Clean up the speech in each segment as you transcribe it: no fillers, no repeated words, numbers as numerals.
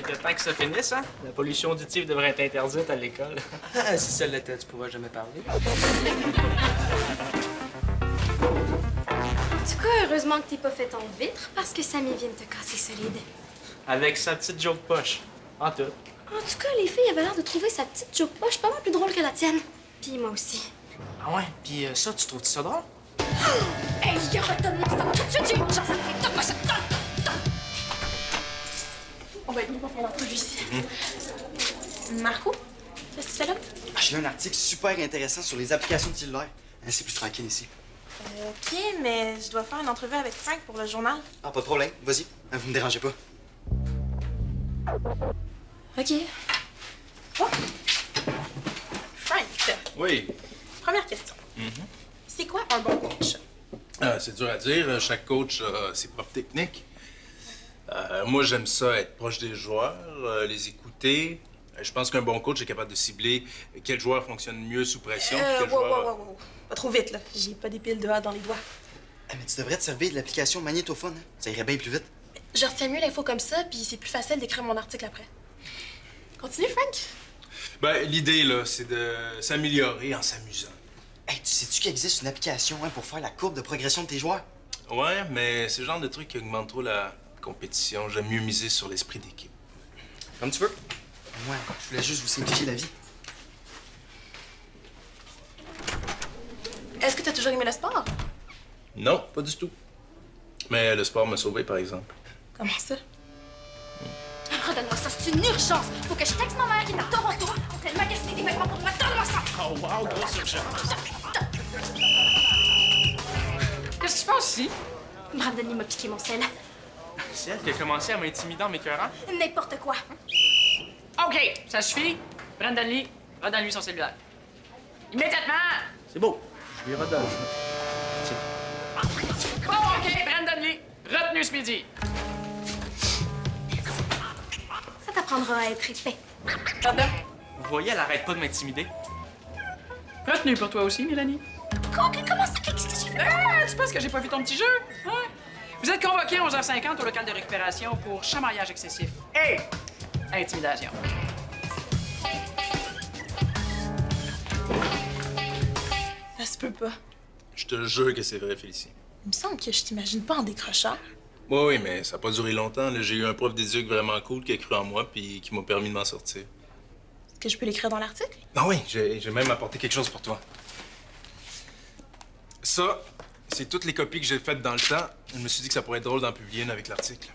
était temps que ça finisse, hein? La pollution auditive devrait être interdite à l'école. Ah, si ça l'était, tu pourras jamais parler. En tout cas, heureusement que t'es pas fait en vitre, parce que Samy vient de te casser solide. Avec sa petite joke poche. En tout. En tout cas, les filles avaient l'air de trouver sa petite joke poche pas mal plus drôle que la tienne. Puis moi aussi. Ah ouais? Puis ça, tu trouves ça drôle? Hey, redonne-moi ça tout de suite! Genre, ça me fait donne-moi ça! Donne! On va être mieux pour faire l'entrevue ici. Marco, qu'est-ce que tu fais là? Ah, j'ai lu un article super intéressant sur les applications de cellulaire. Hein, c'est plus tranquille ici. OK, mais je dois faire une entrevue avec Frank pour le journal. Ah, pas de problème. Vas-y. Hein, vous me dérangez pas. OK. Oh. Frank, Oui. première question. C'est quoi un bon coach? C'est dur à dire. Chaque coach a ses propres techniques. Moi, j'aime ça, être proche des joueurs, les écouter. Je pense qu'un bon coach est capable de cibler quel joueur fonctionne mieux sous pression. puis quel joueur... Wow. Pas trop vite, là. J'ai pas des piles de A dans les doigts. Ah, mais tu devrais te servir de l'application Magnétophone. Hein? Ça irait bien plus vite. Je retiens mieux l'info comme ça, puis c'est plus facile d'écrire mon article après. Continue, Frank. Ben, l'idée, là, c'est de s'améliorer en s'amusant. Hey, tu sais-tu qu'il existe une application hein, pour faire la courbe de progression de tes joueurs? Ouais, mais c'est le genre de truc qui augmente trop la compétition. J'aime mieux miser sur l'esprit d'équipe. Comme tu veux. Moi, je voulais juste vous simplifier la vie. Est-ce que t'as toujours aimé le sport? Non, pas du tout. Mais le sport m'a sauvé, par exemple. Comment ça? Redonne-moi ça, c'est une urgence! Faut que je texte ma mère qui est à Toronto pour qu'elle magasine des vêtements pour moi. Donne-moi ça! Oh wow, grosse urgence. Qu'est-ce qui se passe ici? Brandon, il m'a piqué mon sel. C'est elle qui a commencé à m'intimider en m'écœurant. N'importe quoi. OK, ça suffit. Brandon Lee, redonne-lui son cellulaire. Immédiatement! C'est beau. Je lui redonne. Bon, OK, Brandon Lee, retenu ce midi. Ça t'apprendra à être épais. Pardon? Vous voyez, elle arrête pas de m'intimider. Retenu pour toi aussi, Mélanie. Comment ça? Qu'est-ce que tu fais? Ah, tu penses que j'ai pas vu ton petit jeu? Ouais. Vous êtes convoqué à 11h50 au local de récupération pour chamaillage excessif et intimidation. Ça se peut pas. Je te jure que c'est vrai, Félicie. Il me semble que je t'imagine pas en décrocheur. Oui, mais ça n'a pas duré longtemps. Là. J'ai eu un prof d'éduc vraiment cool qui a cru en moi puis qui m'a permis de m'en sortir. Est-ce que je peux l'écrire dans l'article? Ah oui, j'ai même apporté quelque chose pour toi. Ça, c'est toutes les copies que j'ai faites dans le temps. Je me suis dit que ça pourrait être drôle d'en publier une avec l'article.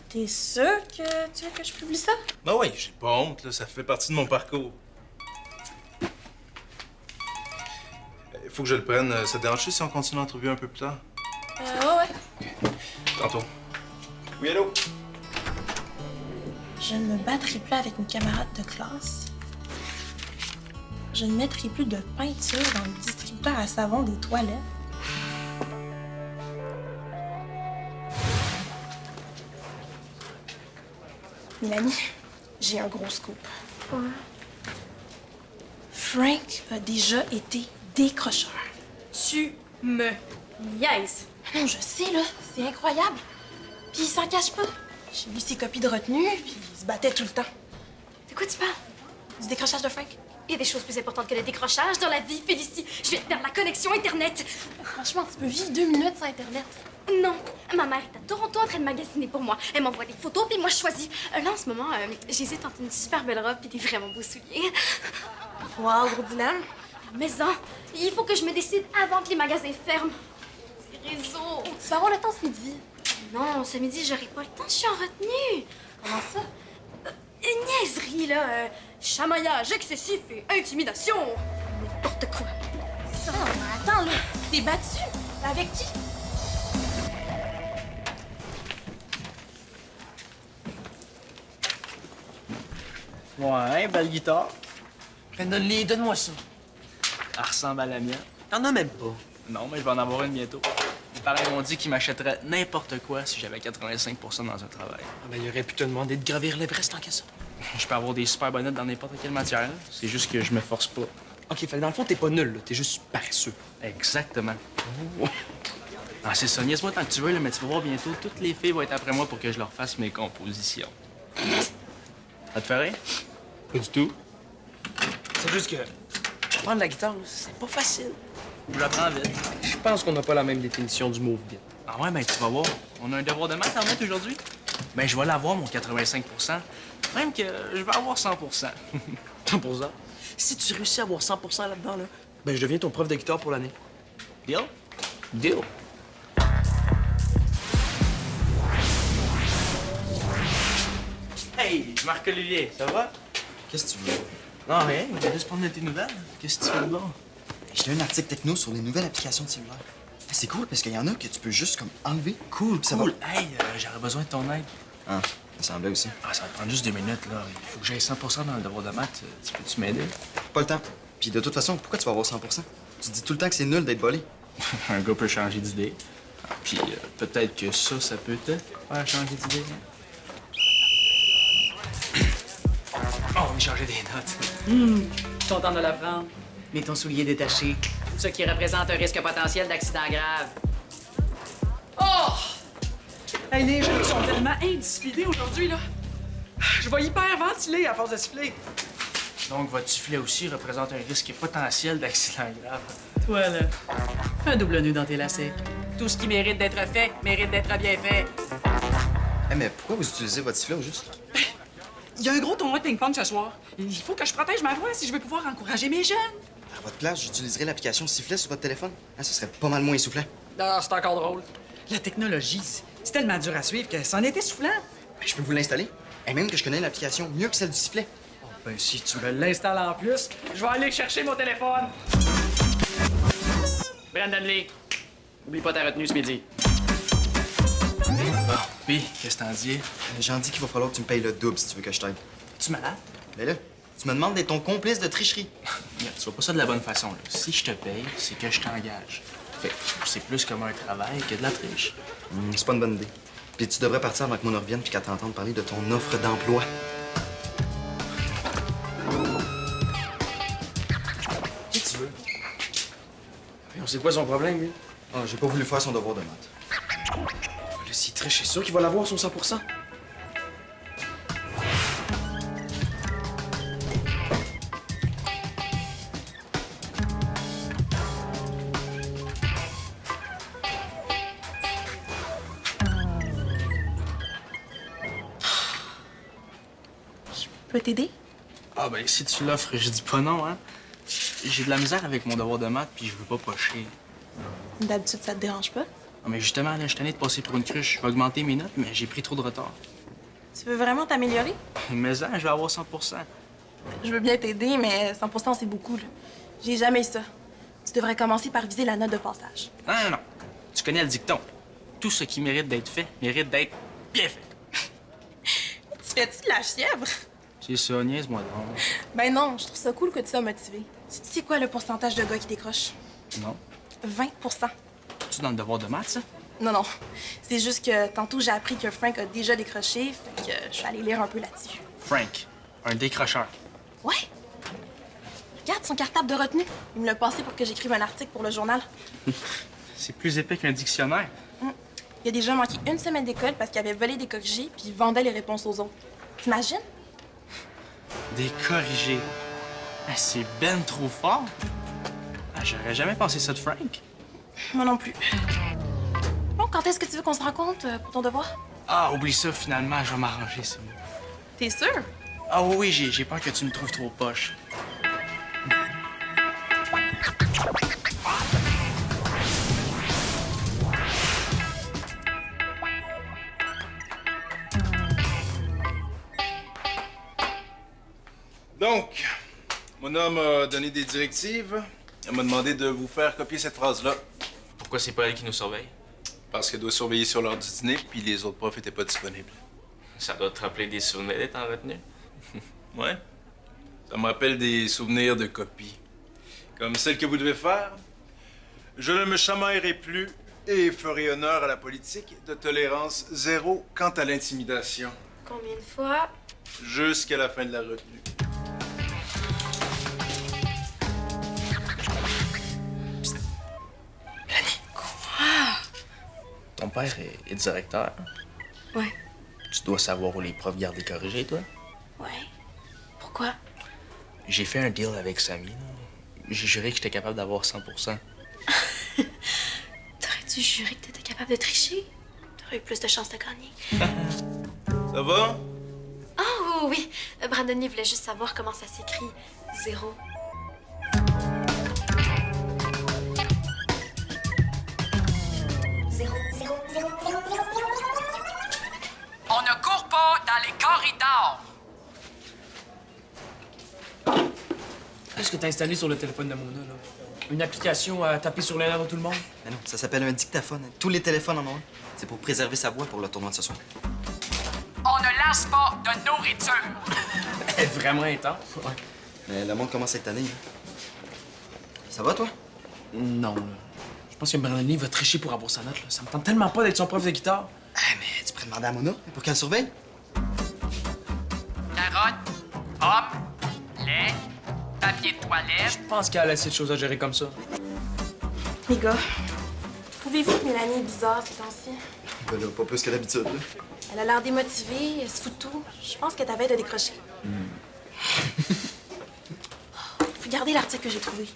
T'es sûr que tu veux que je publie ça? Ah oui, j'ai pas honte, là. Ça fait partie de mon parcours. Il faut que je le prenne. Ça te dérange si on continue l'entrevue un peu plus tard? Ouais. Tantôt. Oui, allô? Je ne me battrai plus avec une camarade de classe. Je ne mettrai plus de peinture dans le distributeur à savon des toilettes. Mélanie, j'ai un gros scoop. Frank a déjà été décrocheur. Tu me niaises. Non, je sais, là. C'est incroyable. Puis il s'en cache pas. J'ai lu ses copies de retenue, puis il se battait tout le temps. De quoi tu parles? Du décrochage de Frank. Il y a des choses plus importantes que le décrochage dans la vie, Félicie. Je vais perdre la connexion Internet. Franchement, tu peux vivre 2 minutes sans Internet. Non, ma mère est à Toronto en train de magasiner pour moi. Elle m'envoie des photos, puis moi je choisis. Là, en ce moment, j'hésite entre une super belle robe et des vraiment beaux souliers. Wow, gros dilemme. Mais non, il faut que je me décide avant que les magasins ferment. Petit réseau. Tu vas avoir le temps ce midi. Non, ce midi, j'aurai pas le temps, je suis en retenue. Comment ça? Une niaiserie, là. Chamaillage excessif et intimidation. N'importe quoi. Ça, mais attends, là. T'es battu? Avec qui? Ouais, belle guitare. Brandon Lee, donne-moi ça. Elle ressemble à la mienne. T'en as même pas. Non, mais je vais en avoir une bientôt. Les parents m'ont dit qu'ils m'achèteraient n'importe quoi si j'avais 85 % dans un travail. Ah, ben, il aurait pu te demander de gravir l'Everest en ça. Je peux avoir des super bonnes notes dans n'importe quelle matière. C'est juste que je me force pas. OK, fait que dans le fond, t'es pas nul, là. T'es juste paresseux. Exactement. Ah, c'est ça. Niaise-moi tant que tu veux, là, mais tu vas voir bientôt, toutes les filles vont être après moi pour que je leur fasse mes compositions. Ça te fait rire? Pas du tout. C'est juste que apprendre la guitare, là, c'est pas facile. Je l'apprends vite. Je pense qu'on n'a pas la même définition du mot vite. Ah ouais, ben tu vas voir. On a un devoir de maths à remettre aujourd'hui. Ben je vais l'avoir, mon 85 même que je vais avoir 100 100%. Si tu réussis à avoir 100% là-dedans, là, ben je deviens ton prof de guitare pour l'année. Deal? Deal. Hey, Marc-Olivier, ça va? Qu'est-ce que tu veux? Non, rien. Je vais juste prendre de tes nouvelles. Qu'est-ce que tu fais de bon? J'ai lu un article techno sur les nouvelles applications de cellulaire. C'est cool parce qu'il y en a que tu peux juste comme enlever. Cool, Ça cool. Hey, j'aurais besoin de ton aide. Ah, ça semblait aussi. Ah, ça va te prendre juste 2 minutes, là. Il faut que j'aille 100 dans le devoir de maths. Tu peux-tu m'aider? Pas le temps. Puis de toute façon, pourquoi tu vas avoir 100%? Tu te dis tout le temps que c'est nul d'être volé. Un gars peut changer d'idée. Puis peut-être que ça peut te faire changer d'idée. Oh, on a changé des notes. Content de l'apprendre. Mais ton soulier détaché. Ce qui représente un risque potentiel d'accident grave. Oh! Hey, les jeunes sont tellement indisciplinés aujourd'hui, là. Je vais hyperventiler à force de siffler. Donc, votre sifflet aussi représente un risque potentiel d'accident grave. Toi, là, un double nœud dans tes lacets. Tout ce qui mérite d'être fait mérite d'être bien fait. Eh, mais pourquoi vous utilisez votre sifflet au juste? Il y a un gros tournoi de ping-pong ce soir. Il faut que je protège ma voix si je veux pouvoir encourager mes jeunes. À votre place, j'utiliserais l'application sifflet sur votre téléphone. Ah, ce serait pas mal moins essoufflant. Ah, c'est encore drôle. La technologie, c'est tellement dur à suivre que c'en est essoufflant. Ben, je peux vous l'installer. Et même que je connais l'application mieux que celle du sifflet. Ben, si tu me l'installes en plus, je vais aller chercher mon téléphone. Brandon Lee, oublie pas ta retenue ce midi. Bon, puis, qu'est-ce que t'en dis? J'en dis qu'il va falloir que tu me payes le double si tu veux que je t'aide. Es-tu malade? Mais là, tu me demandes d'être ton complice de tricherie. Regarde, tu vois pas ça de la bonne façon, là. Si je te paye, c'est que je t'engage. Fait que c'est plus comme un travail que de la triche. C'est pas une bonne idée. Puis tu devrais partir avant que mon revienne puis qu'elle t'entende parler de ton offre d'emploi. Qu'est-ce que tu veux? On sait quoi son problème, lui? Ah, j'ai pas voulu faire son devoir de maths. Là, s'il triche, c'est sûr qu'il va l'avoir, son 100%. Je peux t'aider? Ah, ben, si tu l'offres, je dis pas non, hein. J'ai de la misère avec mon devoir de maths, puis je veux pas pocher. D'habitude, ça te dérange pas? Ah, mais justement, là, je suis tanné de passer pour une cruche. Je vais augmenter mes notes, mais j'ai pris trop de retard. Tu veux vraiment t'améliorer? Mais là, je vais avoir 100 Je veux bien t'aider, mais 100 c'est beaucoup, là. J'ai jamais eu ça. Tu devrais commencer par viser la note de passage. Non, non, non. Tu connais le dicton. Tout ce qui mérite d'être fait mérite d'être bien fait. Tu fais-tu de la fièvre? C'est ça, niaise-moi donc. Ben non, je trouve ça cool que tu sois motivé. Tu sais quoi le pourcentage de gars qui décrochent? Non. 20 Tu dans le devoir de maths, ça? Non, non. C'est juste que tantôt, j'ai appris que Frank a déjà décroché, fait que je suis allée lire un peu là-dessus. Frank, un décrocheur. Ouais! Regarde son cartable de retenue. Il me l'a passé pour que j'écrive un article pour le journal. C'est plus épais qu'un dictionnaire. Il a déjà manqué une semaine d'école parce qu'il avait volé des corrigés puis il vendait les réponses aux autres. T'imagines? Des corrigés. Ah, c'est ben trop fort. Ah, j'aurais jamais pensé ça de Frank. Moi non plus. Bon, quand est-ce que tu veux qu'on se rencontre pour ton devoir? Ah, oublie ça, finalement, je vais m'arranger, ça. T'es sûr? Ah oui, oui, j'ai peur que tu me trouves trop poche. Donc, mon homme m'a donné des directives. Elle m'a demandé de vous faire copier cette phrase-là. Pourquoi c'est pas elle qui nous surveille? Parce qu'elle doit surveiller sur l'heure du dîner, puis les autres profs étaient pas disponibles. Ça doit te rappeler des souvenirs d'être en retenue. Ouais. Ça me rappelle des souvenirs de copies. Comme celle que vous devez faire. Je ne me chamaillerai plus et ferai honneur à la politique de tolérance zéro quant à l'intimidation. Combien de fois? Jusqu'à la fin de la retenue. Ton père est directeur. Ouais. Tu Tu dois savoir où les profs gardent des corrigés, toi? Ouais. Pourquoi? J'ai fait un deal avec Samy. Là. J'ai juré que j'étais capable d'avoir 100%. T'aurais dû jurer que t'étais capable de tricher. T'aurais eu plus de chances de gagner. Ça va? Oh oui, Brandon il voulait juste savoir comment ça s'écrit. 0. On ne court pas dans les corridors. Qu'est-ce que t'as installé sur le téléphone de Mona, là? Une application à taper sur les lèvres de tout le monde? Mais non, ça s'appelle un dictaphone. Tous les téléphones en ont un. C'est pour préserver sa voix pour le tournoi de ce soir. On ne lance pas de nourriture. Elle est vraiment intense. Ouais. Mais le monde commence à être tanné. Hein. Ça va, toi? Non, là. Je pense que Brandon va tricher pour avoir sa note, là. Ça me tente tellement pas d'être son prof de guitare. Ah, mais tu pourrais demander à Mona pour qu'elle surveille. Carottes, pommes, lait, papier de toilette. Je pense qu'elle a assez de choses à gérer comme ça. Les gars, trouvez-vous que Mélanie est bizarre ces temps-ci? Ben là, pas plus que d'habitude, là. Elle a l'air démotivée, elle se fout de tout. Je pense que t'avais de décrocher. Regardez l'article que j'ai trouvé.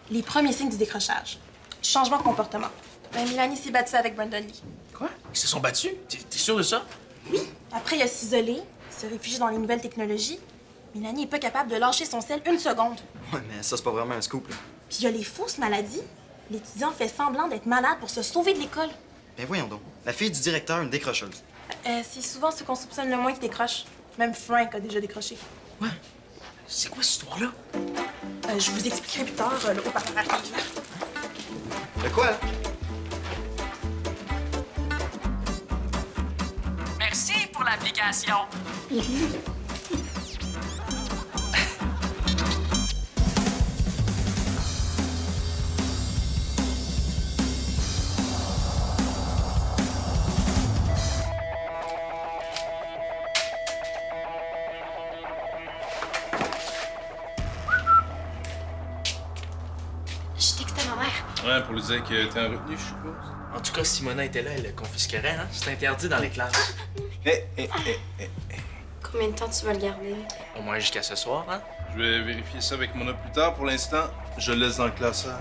Les premiers signes du décrochage. Changement de comportement. Ben, Mélanie s'est battue avec Brandon Lee. Quoi? Ils se sont battus? T'es sûr de ça? Après, il a s'isolé, se réfugier dans les nouvelles technologies. Mélanie est pas capable de lâcher son sel une seconde. Ouais, mais ça, c'est pas vraiment un scoop, là. Puis il y a les fausses maladies. L'étudiant fait semblant d'être malade pour se sauver de l'école. Ben voyons donc. La fille du directeur, une décrocheuse. C'est souvent ceux qu'on soupçonne le moins qui décrochent. Même Frank a déjà décroché. C'est quoi cette histoire-là? Je vous expliquerai plus tard, le haut-parleur arrive. De quoi, là? Merci pour l'application. Je textais ma mère. Ouais, pour lui dire que t'es en retenue, je suppose. En tout cas, si Mona était là, elle le confisquerait, hein? C'est interdit dans les classes. Combien de temps tu vas le garder? Au moins jusqu'à ce soir, hein? Je vais vérifier ça avec Mona plus tard. Pour l'instant, je le laisse dans le classeur.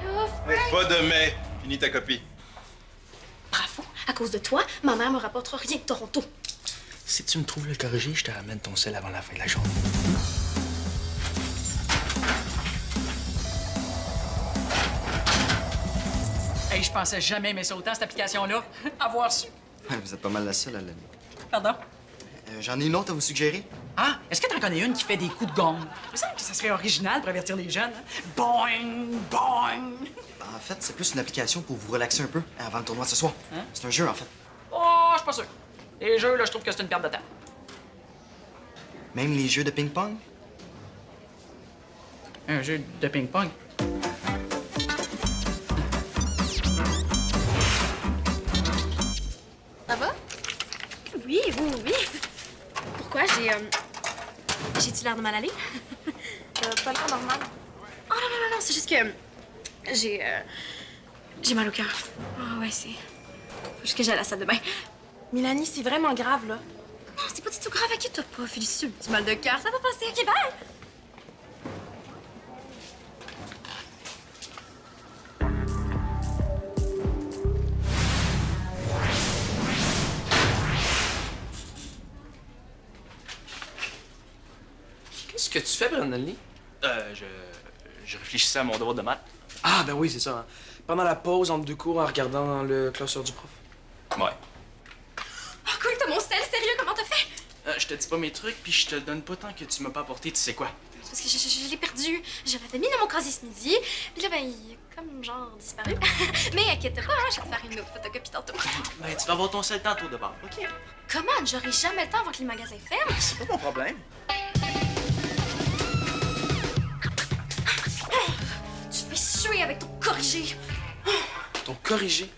Oh, Pas de mais. Finis ta copie. bravo! À cause de toi, ma mère me rapportera rien de Toronto. Si tu me trouves le corrigé, je te ramène ton sel avant la fin de la journée. Hey, je pensais jamais aimer ça autant, cette application-là. Avoir su. Ouais, vous êtes pas mal la seule à l'aimer. Pardon? J'en ai une autre à vous suggérer. Ah, est-ce que t'en connais une qui fait des coups de gong? Il me semble que ça serait original pour avertir les jeunes. Hein? Boing! Boing! En fait, c'est plus une application pour vous relaxer un peu avant le tournoi de ce soir. Hein? C'est un jeu, en fait. Oh, je suis pas sûr. Les jeux, là, je trouve que c'est une perte de temps. Même les jeux de ping-pong. Un jeu de ping-pong? Ça va? Oui. Pourquoi? J'ai-tu l'air de mal aller? Pas l'air normal. Oh non, c'est juste que j'ai mal au cœur. Ah ouais, c'est... Faut juste que j'aille à la salle de bain. Mélanie, c'est vraiment grave, là. Non, c'est pas du tout grave, inquiète-toi pas. Félicite, un petit mal de cœur, ça va passer, ok, bye! Qu'est-ce que tu fais, Brandon Lee? Je réfléchissais à mon devoir de maths. Ah, ben oui, c'est ça. Hein. Pendant la pause, entre deux cours, en regardant le classeur du prof. Ouais. Oh cool, t'as mon sel, sérieux, comment t'as fait? Je te dis pas mes trucs, puis je te donne pas tant que tu m'as pas apporté, tu sais quoi. C'est parce que je l'ai perdu. Je l'avais mis dans mon casier ce midi, puis là, ben, il a comme genre disparu. Mais inquiète pas, hein, je vais te faire une autre photocopie tantôt. Ben, tu vas avoir ton sel tantôt de bord, OK? Comment? J'aurai jamais le temps avant que les magasins ferment. C'est pas mon problème. Tu fais suer avec ton corrigé. Ton corrigé?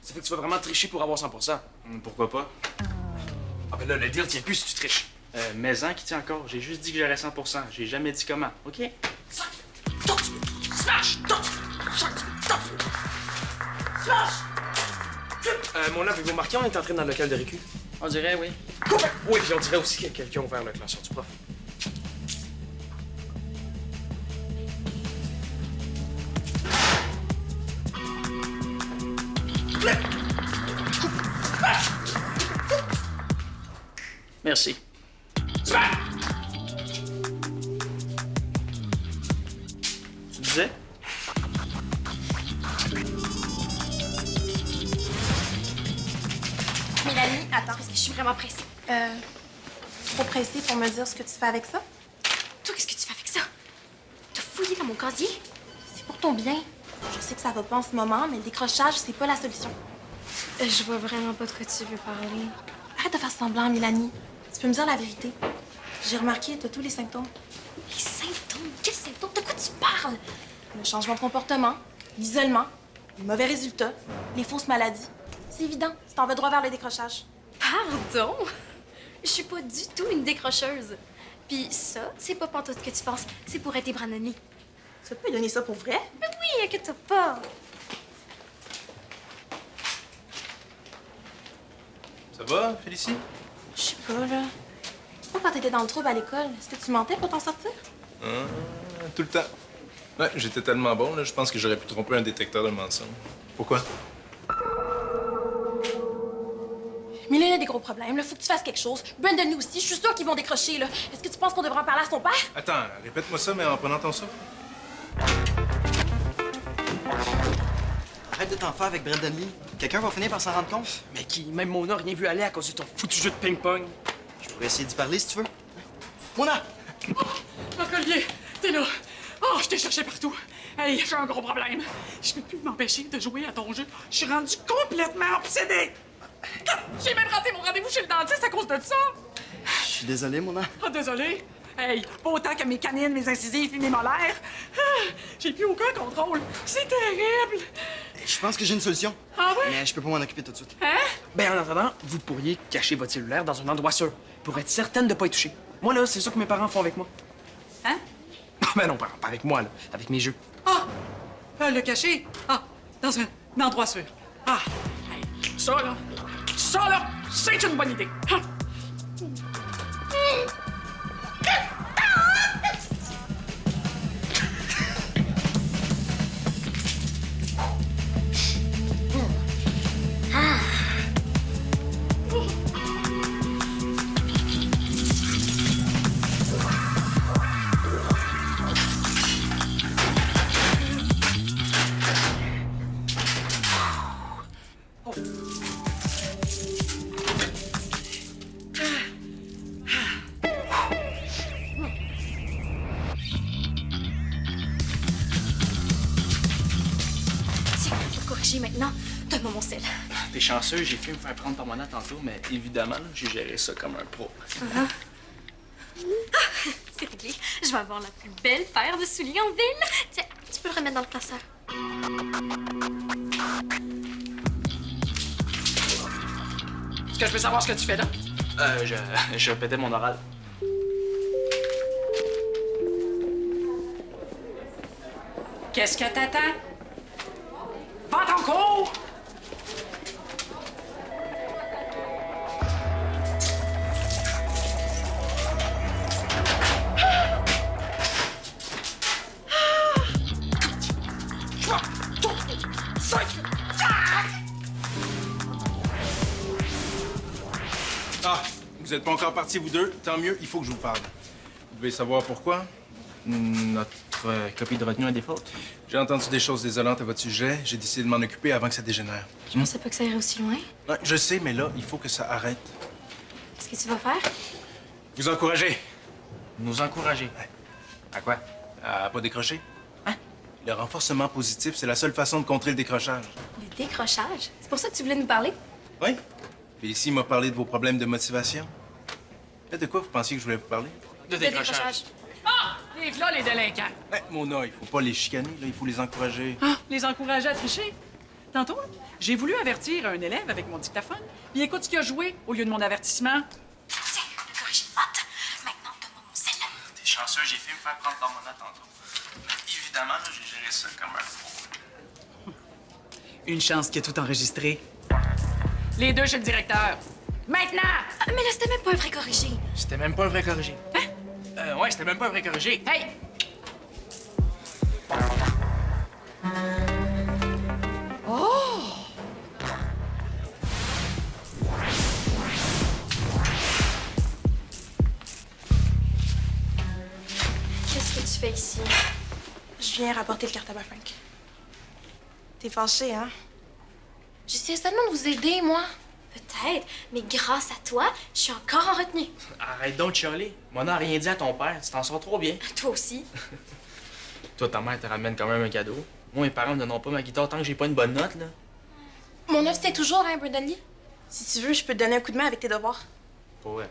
Ça fait que tu vas vraiment tricher pour avoir 100%. Pourquoi pas? Ah, ben là, le deal tient plus si tu triches. Maison qui tient encore. J'ai juste dit que j'aurais 100%. J'ai jamais dit comment, OK? Mon là, avez-vous remarqué, on est entré dans le local de récu? On dirait, oui. Oui, puis on dirait aussi qu'il y a quelqu'un ouvert le classeur du prof. Merci. Tu disais? Mélanie, attends, parce que je suis vraiment pressée. Trop pressé pour me dire ce que tu fais avec ça? Toi, qu'est-ce que tu fais avec ça? T'as fouillé dans mon casier? C'est pour ton bien. Je sais que ça va pas en ce moment, mais le décrochage, c'est pas la solution. Je vois vraiment pas de quoi tu veux parler. Arrête de faire semblant, Mélanie. Tu peux me dire la vérité. J'ai remarqué, t'as tous les symptômes. Les symptômes? Quels symptômes? De quoi tu parles? Le changement de comportement, l'isolement, les mauvais résultats, les fausses maladies. C'est évident, tu t'en vas droit vers le décrochage. Pardon? Je suis pas du tout une décrocheuse. Puis ça, c'est pas pantoute que tu penses. C'est pour être Brandonly. Tu peux donner ça pour vrai? Mais oui, inquiète-toi pas. Ça va, Félicie? Je sais pas, là. Pas quand t'étais dans le trouble à l'école. Est-ce que tu mentais pour t'en sortir? Tout le temps. Ouais, j'étais tellement bon, là, je pense que j'aurais pu tromper un détecteur de mensonges. Pourquoi? Mylène a des gros problèmes, là. Faut que tu fasses quelque chose. Brandon aussi. Je suis sûre qu'ils vont décrocher, là. Est-ce que tu penses qu'on devrait en parler à son père? Attends, répète-moi ça, mais en prenant ton souffle. Arrête de t'en faire avec Brandon Lee. Quelqu'un va finir par s'en rendre compte. Mais qui? Même Mona n'a rien vu aller à cause de ton foutu jeu de ping-pong. Je pourrais essayer d'y parler si tu veux. Mona! Marc-Olivier, t'es là. Oh, je t'ai cherché partout. Hey, j'ai un gros problème. Je peux plus m'empêcher de jouer à ton jeu. Je suis rendu complètement obsédé. J'ai même raté mon rendez-vous chez le dentiste à cause de ça. Je suis désolé, Mona. Oh, désolé. Hey, pas autant que mes canines, mes incisives et mes molaires. J'ai plus aucun contrôle. C'est terrible. Je pense que j'ai une solution. Ah ouais? Mais je peux pas m'en occuper tout de suite. Hein? Ben, en attendant, vous pourriez cacher votre cellulaire dans un endroit sûr pour être certaine de pas y toucher. Moi, là, c'est ça que mes parents font avec moi. Hein? Ben non, pas avec moi, là. Avec mes jeux. Ah! Le cacher? Ah, dans un endroit sûr. Ah! Hey, ça, là, c'est une bonne idée. Ah. Tiens, faut corriger maintenant. Donne-moi mon sel. T'es chanceux, j'ai fait me faire prendre par Mona tantôt, mais évidemment, là, j'ai géré ça comme un pro. C'est réglé. Je vais avoir la plus belle paire de souliers en ville. Tiens, tu peux le remettre dans le classeur. Est-ce que je peux savoir ce que tu fais là? Je répétais mon oral. Qu'est-ce que t'attends? Va ton cours! Ah, vous êtes pas encore partis, vous deux? Tant mieux, il faut que je vous parle. Vous devez savoir pourquoi? Notre copie de retenue a des fautes. J'ai entendu des choses désolantes à votre sujet. J'ai décidé de m'en occuper avant que ça dégénère. Je pensais pas que ça irait aussi loin. Ouais, je sais, mais là, il faut que ça arrête. Qu'est-ce que tu vas faire? Vous encouragez Nous encourager. À quoi? à pas décrocher. Hein? Le renforcement positif, c'est la seule façon de contrer le décrochage. Le décrochage? C'est pour ça que tu voulais nous parler? Oui? Puis ici, il m'a parlé de vos problèmes de motivation. Mais de quoi vous pensiez que je voulais vous parler? De décrochage. Ah! Les v'là, les délinquants. Mona, il faut pas les chicaner, là, il faut les encourager. Ah, les encourager à tricher. Tantôt, j'ai voulu avertir un élève avec mon dictaphone, puis écoute ce qu'il a joué au lieu de mon avertissement. Tiens, le corriger de notes. Maintenant, donne-moi mon sel. T'es chanceux, j'ai fait me faire prendre par Mona tantôt. Mais évidemment, là, j'ai géré ça comme un pro. Une chance qu'il a tout enregistré. Les deux chez le directeur. Maintenant! Ah, mais là, c'était même pas un vrai corrigé. C'était même pas un vrai corrigé. Hein? Ouais, c'était même pas un vrai corrigé. Hey! Qu'est-ce que tu fais ici? Je viens rapporter le cartable à Frank. T'es fâché, hein? J'essaie seulement de vous aider, moi. Peut-être, mais grâce à toi, je suis encore en retenue. Arrête donc de chialer. Mona a rien dit à ton père. Tu t'en sors trop bien. Toi aussi. Toi, ta mère te ramène quand même un cadeau. Moi, mes parents me donneront pas ma guitare tant que j'ai pas une bonne note, là. Mon œuvre, c'était toujours, hein, Brandon Lee? Si tu veux, je peux te donner un coup de main avec tes devoirs. Pour vrai.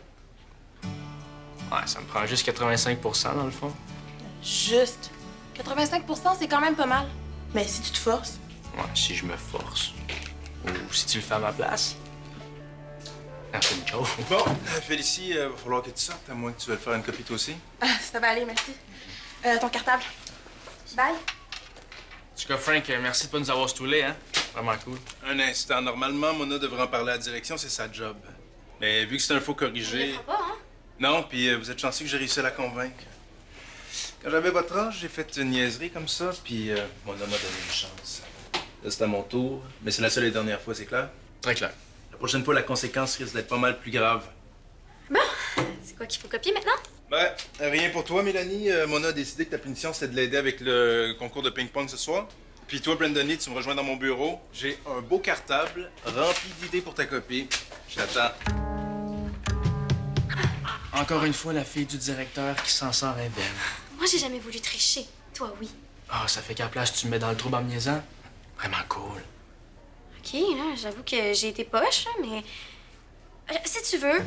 Ouais, ça me prend juste 85% dans le fond. Juste. 85 c'est quand même pas mal. Mais si tu te forces. Ouais, si je me force. Ou si tu le fais à ma place. Ah, c'est une joke. Bon, Félicie, va falloir que tu sortes, à moins que tu veuilles faire une copie toi aussi. Ah, ça va aller, merci. Ton cartable. Bye. En tout cas, Frank, merci de pas nous avoir stoulés, hein. Vraiment cool. Un instant. Normalement, Mona devrait en parler à la direction, c'est sa job. Mais vu que c'est un faux Je corrigé... le ferai pas, hein? Non, puis vous êtes chanceux que j'ai réussi à la convaincre. Quand j'avais votre âge, j'ai fait une niaiserie comme ça, puis Mona m'a donné une chance. Là, c'est à mon tour, mais c'est la seule et dernière fois, c'est clair? Très clair. La prochaine fois, la conséquence risque d'être pas mal plus grave. Bon, c'est quoi qu'il faut copier maintenant? Ben, rien pour toi, Mélanie. Mona a décidé que ta punition, c'était de l'aider avec le concours de ping-pong ce soir. Puis toi, Brandon Lee, tu me rejoins dans mon bureau. J'ai un beau cartable rempli d'idées pour ta copie. Je t'attends. Encore une fois, la fille du directeur qui s'en sort est belle. Moi, j'ai jamais voulu tricher. Toi, oui. Ah, ça fait qu'à la place, tu me mets dans le trouble en me niaisant. Vraiment cool. OK, là, j'avoue que j'ai été poche, là, mais... si tu veux,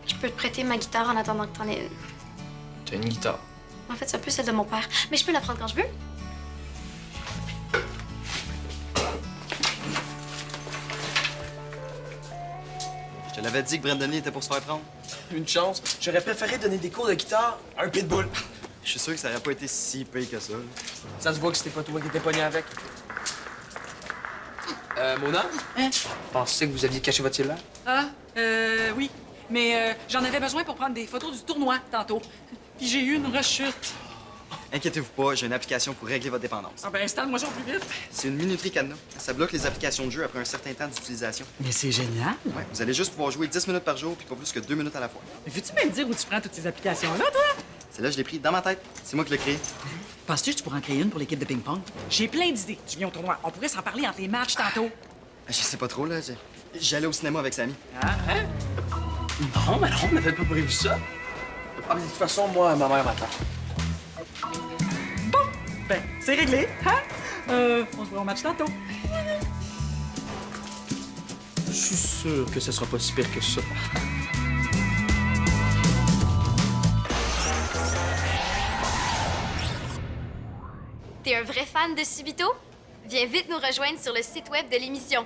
je peux te prêter ma guitare en attendant que t'en aies une. T'as une guitare. En fait, c'est un peu celle de mon père. Mais je peux la prendre quand je veux. Je te l'avais dit que Brandon Lee était pour se faire prendre. Une chance. J'aurais préféré donner des cours de guitare à un pitbull. Je suis sûr que ça aurait pas été si pire que ça. Là. Ça se voit que c'était pas toi qui étais pogné avec. Mona? Hein? Pensez que vous aviez caché votre cellulaire? Ah, oui. Mais j'en avais besoin pour prendre des photos du tournoi tantôt. Puis j'ai eu une rechute. Inquiétez-vous pas, j'ai une application pour régler votre dépendance. Ah ben, installe-moi ça au plus vite. C'est une minuterie cadenas. Ça bloque les applications de jeu après un certain temps d'utilisation. Mais c'est génial. Ouais, vous allez juste pouvoir jouer 10 minutes par jour puis pas plus que 2 minutes à la fois. Mais veux-tu me dire où tu prends toutes ces applications-là, toi? C'est là que je l'ai pris dans ma tête. C'est moi qui l'ai créé. Penses-tu que tu pourrais en créer une pour l'équipe de ping-pong? J'ai plein d'idées. Tu viens au tournoi. On pourrait s'en parler entre les matchs tantôt. Je sais pas trop, là. J'allais au cinéma avec Samy. Ah, hein? Non, mais non, on n'avait pas prévu ça. Ah, mais de toute façon, moi, ma mère m'attend. Ben, c'est réglé, hein? On se voit au match tantôt. Je suis sûr que ce sera pas si pire que ça. T'es un vrai fan de Subito? Viens vite nous rejoindre sur le site web de l'émission.